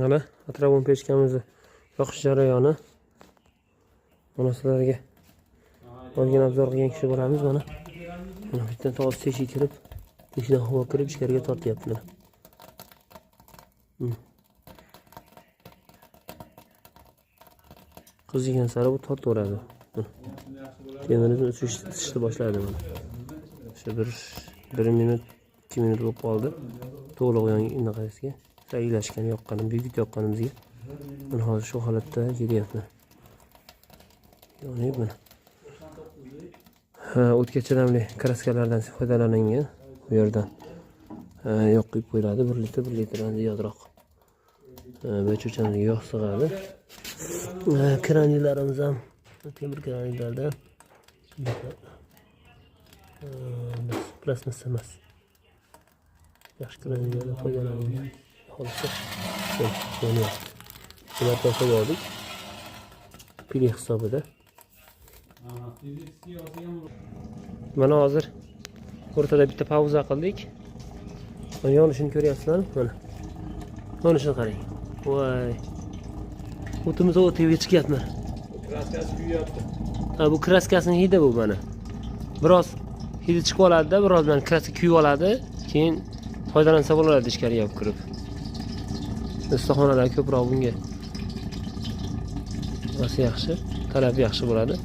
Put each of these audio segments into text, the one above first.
Mana atrofini pechkamizni yoqish jarayoni. Mana sizlarga olgan obzor qilgan kishi bo'lamiz mana. Mana bitta to'g'ri teshik kirib, teshikdan havo kirib ichkariga tortyapti mana. Qizigan sari bu tortaveradi. Temirni o'sishni boshladi mana. Shu 1 minut 2 minut bo'lib qoldi. To'liq yonqasiga saylashgan yoqqanim, buyuk yoqqanimizga. Mana hozir shu holatda kelyapti. Yonib mana. O'tga chidamli kraskalardan foydalanilgan. Bu yerdan yoqib qo'yiladi 1 litrdan ziyodroq. Becho'chamizga yog' sig'adi. Kranillarimiz ham temir kranillardan. Plasmassa emas. Yaxshi kranillardan foydalanilgan. Xo'sh, yonyapti. Bular tashlab oldik. Pili hisobida. Mana hozir o'rtada bitta pauza qildik. Mana yonishini ko'ryapsizlarmi? Mana. Yonishini qarang. Voy. O'timiz o'tib chiqyapti. Kraskasi kuyyapti. Bu kraskasining hidi bu mana. Biroz hidi chiqib oladi-da, biroz mana kraska kuyib oladi, keyin foydalansa bo'ladi ichkariga olib kirib. Ustaxonalar ko'proq bunga Nasi yaxshi, talab yaxshi bo'ladi.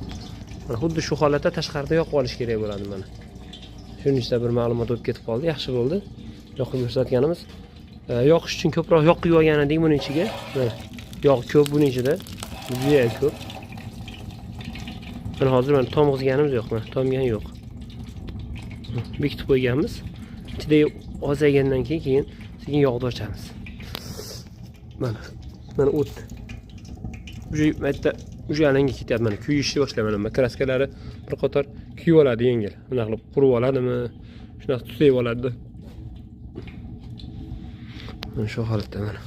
Mana xuddi shu holatda tashqarida yoqib olish kerak bo'ladi mana. Shuning ichida bir ma'lumot o'tib ketib qoldi, yaxshi bo'ldi. Yoqib ko'rsatganimiz. Yoqish uchun ko'proq yoq quyib olgan edik buning ichiga. Mana yog' ko'p buning ichida. Juda ko'p. Mana hozir mana tomg'izganimiz yo'q, mana tomgan yo'q. Bekitib qo'yganmiz. Ichida ozaygandan keyin sekin yog'ni ochamiz. Mana o't. Uje alanga ketyapti mana kuyishni boshladi mana kraskalari bir qator kuyib oladi yengil. Buna qilib qurib oladimi? Shunaqa tutib oladi. Mana shu holatda mana.